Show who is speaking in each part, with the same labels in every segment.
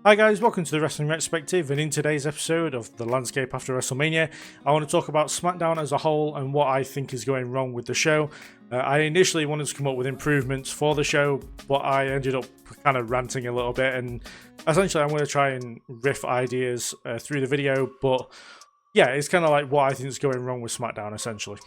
Speaker 1: Hi guys, welcome to the Wrestling Retrospective, and in today's episode of The Landscape After WrestleMania, I want to talk about SmackDown as a whole and what I think is going wrong with the show. I initially wanted to come up with improvements for the show, but I ended up kind of ranting a little bit, and essentially I'm going to try and riff ideas through the video, but yeah, it's kind of like what I think is going wrong with SmackDown essentially.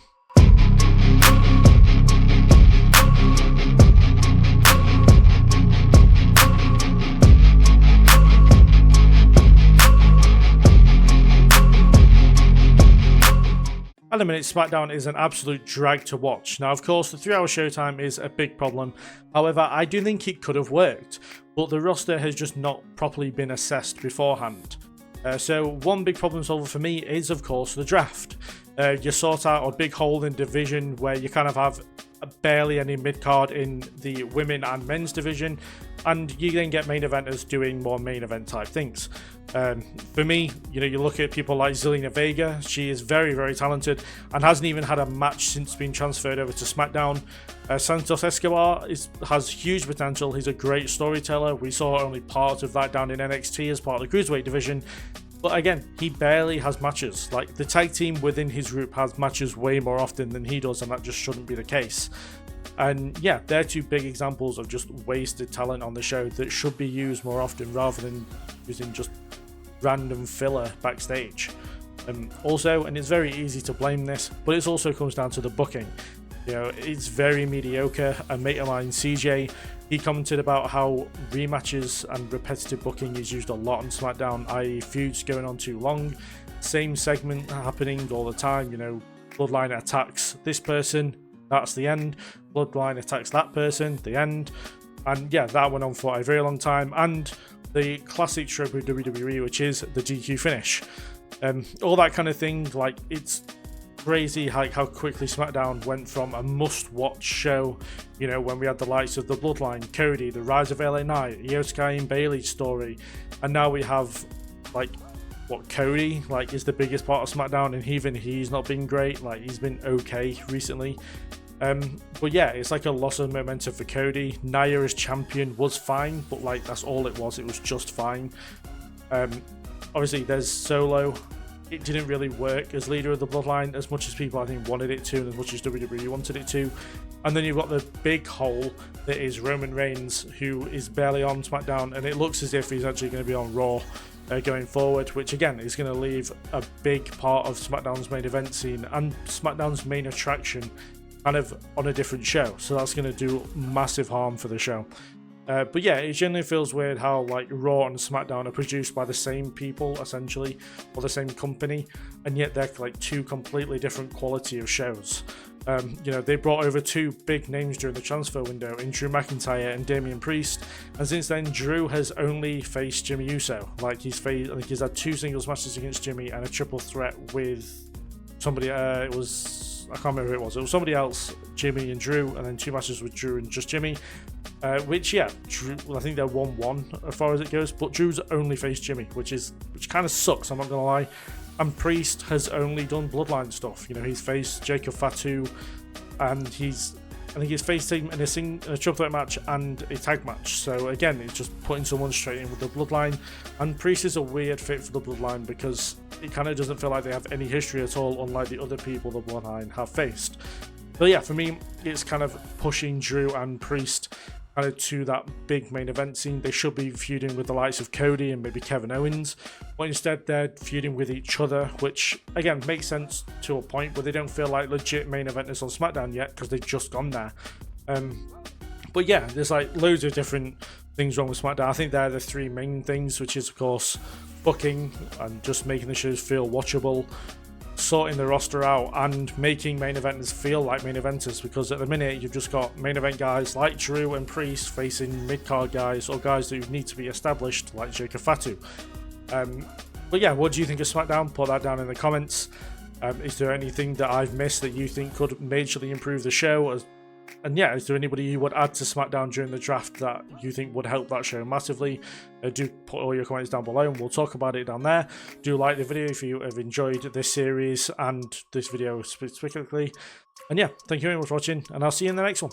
Speaker 1: At the minute, SmackDown is an absolute drag to watch. Now, of course, the 3-hour showtime is a big problem. However, I do think it could have worked, but the roster has just not properly been assessed beforehand. So one big problem solver for me is, of course, the draft. You sort out a big hole in division where you kind of have barely any mid-card in the women and men's division, and you then get main eventers doing more main event type things. For me, you look at people like Zelina Vega. She is very, very talented and hasn't even had a match since being transferred over to SmackDown. Santos Escobar has huge potential. He's a great storyteller. We saw only part of that down in NXT as part of the Cruiserweight division. But again, he barely has matches. Like, the tag team within his group has matches way more often than he does, and that just shouldn't be the case. And yeah, they're two big examples of just wasted talent on the show that should be used more often rather than using just random filler backstage. Also, and it's very easy to blame this, but it also comes down to the booking. It's very mediocre. A mate of mine, CJ, he commented about how rematches and repetitive booking is used a lot on SmackDown, i.e. feuds going on too long, same segment happening all the time. Bloodline attacks this person, that's the end. Bloodline attacks that person, the end. And yeah, that went on for a very long time. And the classic trope of WWE, which is the DQ finish. All that kind of thing, like, it's crazy how quickly SmackDown went from a must-watch show, when we had the likes of the Bloodline, Cody, the Rise of LA Knight, Io Sky and Bayley story, and now we have, Cody, is the biggest part of SmackDown, and even he's not been great. He's been okay recently. But yeah, it's like a loss of momentum for Cody. Nia as champion was fine, but that's all it was just fine. Obviously there's Solo. It didn't really work as leader of the Bloodline as much as people I think wanted it to, and as much as WWE wanted it to. And then you've got the big hole that is Roman Reigns, who is barely on SmackDown, and it looks as if he's actually going to be on Raw going forward, which again is going to leave a big part of SmackDown's main event scene and SmackDown's main attraction kind of on a different show. So that's going to do massive harm for the show. But yeah, it generally feels weird how Raw and SmackDown are produced by the same people essentially, or the same company, and yet they're two completely different quality of shows. They brought over two big names during the transfer window in Drew McIntyre and Damian Priest, and since then Drew has only faced Jimmy Uso. I think he's had 2 singles matches against Jimmy and a triple threat with somebody. I can't remember who it was. It was somebody else, Jimmy and Drew, and then 2 matches with Drew and just Jimmy. Which Drew, I think they're 1-1 as far as it goes, but Drew's only faced Jimmy, which kind of sucks, I'm not gonna lie. And Priest has only done Bloodline stuff. He's faced Jacob Fatu, and I think he's faced him in a triple threat match and a tag match. So again, it's just putting someone straight in with the Bloodline. And Priest is a weird fit for the Bloodline because it kind of doesn't feel like they have any history at all, unlike the other people the Bloodline have faced. But yeah, for me, it's kind of pushing Drew and Priest kind of to that big main event scene. They should be feuding with the likes of Cody and maybe Kevin Owens, but instead they're feuding with each other, which again makes sense to a point, but they don't feel like legit main eventers on SmackDown yet because they've just gone there. But yeah, there's loads of different things wrong with SmackDown. I think they're the 3 main things, which is of course booking and just making the shows feel watchable, sorting the roster out, and making main eventers feel like main eventers, because at the minute you've just got main event guys like Drew and Priest facing mid-card guys or guys that need to be established like Jacob Fatu. But yeah, what do you think of SmackDown? Put that down in the comments. Is there anything that I've missed that you think could majorly improve the show? And yeah, is there anybody you would add to SmackDown during the draft that you think would help that show massively? Do put all your comments down below and we'll talk about it down there. Do like the video if you have enjoyed this series and this video specifically. And yeah, thank you very much for watching, and I'll see you in the next one.